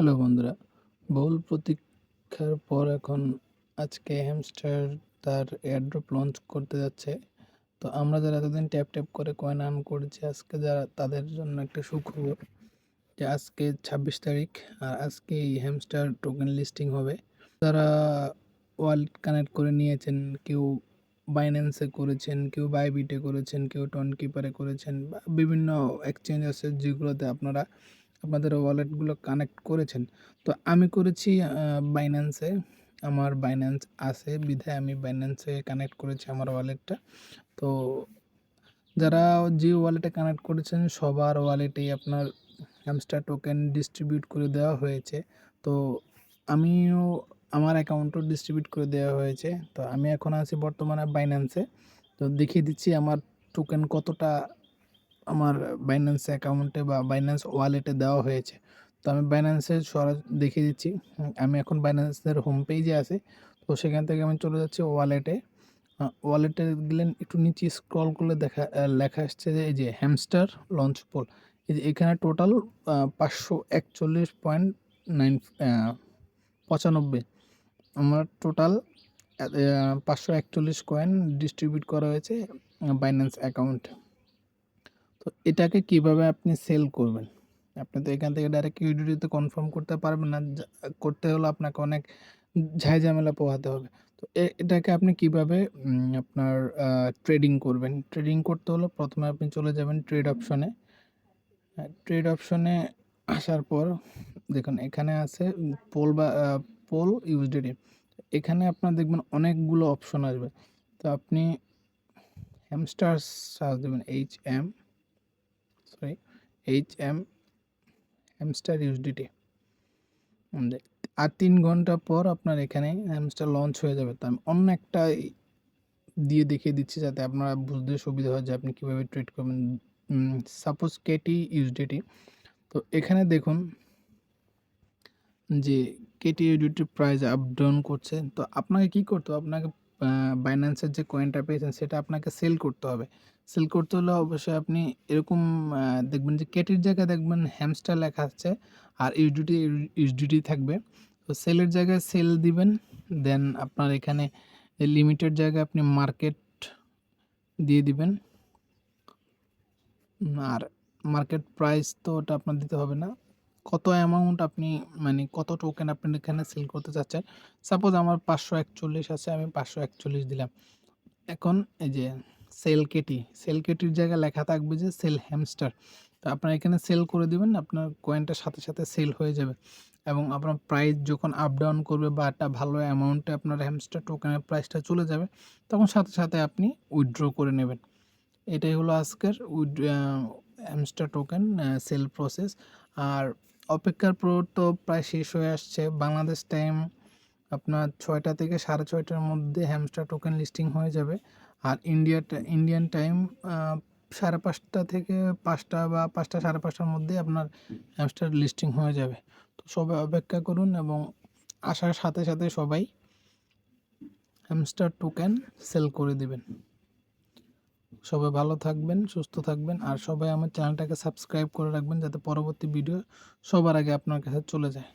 Hello বন্ধুরা, বহুল প্রতীক্ষার পর এখন আজকে হ্যামস্টার তার এয়ারড্রপ লঞ্চ করতে যাচ্ছে। তো আমরা যারা এতদিন ট্যাপ ট্যাপ করে কয়েন আর্ন করেছি, আজকে যারা তাদের জন্য একটা সুখবর যে আজকে 26 তারিখ আর আজকে এই হ্যামস্টার টোকেন লিস্টিং হবে। যারা ওয়ালেট কানেক্ট করে নিয়েছেন, কেউ বাইন্যান্সে করেছেন, কেউ বাইবিটে করেছেন, কেউ টনকিপারে করেছেন বা বিভিন্ন এক্সচেঞ্জ আছে যেগুলোতে আপনারা আপনাদের ওয়ালেটগুলো কানেক্ট করেছেন। তো আমি করেছি বাইন্যান্সে। আমার বাইন্যান্স আছে বিধায় আমি বাইন্যান্সে কানেক্ট করেছি আমার ওয়ালেটটা। তো যারা যে ওয়ালেটে কানেক্ট করেছেন সবার ওয়ালেটেই আপনার হ্যামস্টার টোকেন ডিস্ট্রিবিউট করে দেওয়া হয়েছে। তো আমিও আমার অ্যাকাউন্টও ডিস্ট্রিবিউট করে দেওয়া হয়েছে। তো আমি এখন আছি বর্তমানে বাইন্যান্সে। তো দেখিয়ে দিচ্ছি আমার টোকেন কতটা আমার বাইন্যান্স অ্যাকাউন্টে বা বাইন্যান্স ওয়ালেটে দেওয়া হয়েছে। তো আমি বাইন্যান্সে দেখিয়ে দিচ্ছি। আমি এখন বাইন্যান্সের হোম পেজে আছি। তো সেখান থেকে আমি চলে যাচ্ছি ওয়ালেটে। ওয়ালেটে গেলেন একটু নিচে স্ক্রল করলে লেখা আসছে যে এই যে হ্যামস্টার লঞ্চ পোল। এই যে এখানে টোটাল 541.95 আমার টোটাল 541 কয়েন ডিস্ট্রিবিউট করা হয়েছে বাইন্যান্স অ্যাকাউন্টে। তো এটাকে কিভাবে আপনি সেল করবেন? আপনি তো এখান থেকে ডাইরেক্ট ইউডিডিতে কনফার্ম করতে পারবেন না। করতে হলে আপনাকে অনেক ঝামেলা পোহাতে হবে। তো এটাকে আপনি কিভাবে আপনার ট্রেডিং করবেন? ট্রেডিং করতে হলে প্রথমে আপনি চলে যাবেন ট্রেড অপশনে। ট্রেড অপশনে আসার পর দেখুন এখানে আছে পোল ইউএসডিটি। এখানে আপনার দেখবেন অনেকগুলো অপশন আসবে। তো আপনি হ্যামস্টার সার্চ দেবেন HM হ্যামস্টার ইউএসডিটি। আর 3 ঘন্টা পর আপনার এখানে হ্যামস্টার লঞ্চ হয়ে যাবে। তো আমি অন্য একটা দিয়ে দেখিয়ে দিচ্ছি যাতে আপনারা বুঝতে সুবিধা হয় যে আপনি কীভাবে ট্রেড করবেন। Suppose KT USDT. তো এখানে দেখুন যে কেটি ইউএসডিটির প্রাইস আপ ডাউন করছে। তো আপনাকে কি করতে হবে? আপনাকে বাইন্যান্সের যে কয়েনটা পেয়েছেন সেটা আপনাকে সেল করতে হবে। সেল করতে হলে অবশ্যই আপনি এরকম দেখবেন যে কেটির জায়গায় দেখবেন হ্যামস্টার লেখা আছে আর ইউএসডিটি থাকবে। তো সেলের জায়গায় সেল দিবেন। দেন আপনার এখানে লিমিটেড জায়গায় আপনি মার্কেট দিয়ে দিবেন। আর মার্কেট প্রাইস তো ওটা আপনার দিতে হবে না। কত অ্যামাউন্ট আপনি মানে কত টোকেন আপনি এখানে সেল করতে চাচ্ছেন। সাপোজ আমার 541 আছে, আমি 541 দিলাম। এখন এই যে সেল কেটির জায়গায় লেখা থাকবে যে সেল হ্যামস্টার। তো আপনার এখানে সেল করে দিবেন, আপনার কয়েনটার সাথে সাথে সেল হয়ে যাবে এবং আপনার প্রাইস যখন আপ ডাউন করবে বা একটা ভালো অ্যামাউন্টে আপনার হ্যামস্টার টোকেনের প্রাইসটা চলে যাবে, তখন সাথে সাথে আপনি উইথড্র করে নেবেন। এটাই হলো আজকের হ্যামস্টার টোকেন সেল প্রসেস। আর অপেক্ষার পর তো প্রায় শেষ হয়ে আসছে। বাংলাদেশ টাইম আপনার 6টা থেকে 6:30টার মধ্যে হ্যামস্টার টোকেন লিস্টিং হয়ে যাবে। আর ইন্ডিয়ান টাইম 5:30 থেকে 5টা বা 5টা 5:30টার মধ্যে আপনার হ্যামস্টার লিস্টিং হয়ে যাবে। তো সবাই অপেক্ষা করুন এবং আসার সাথে সাথে সবাই হ্যামস্টার টোকেন সেল করে দিবেন। সবাই ভালো থাকবেন, সুস্থ থাকবেন আর সবাই আমার চ্যানেলটাকে সাবস্ক্রাইব করে রাখবেন যাতে পরবর্তী ভিডিও সবার আগে আপনার কাছে চলে যায়।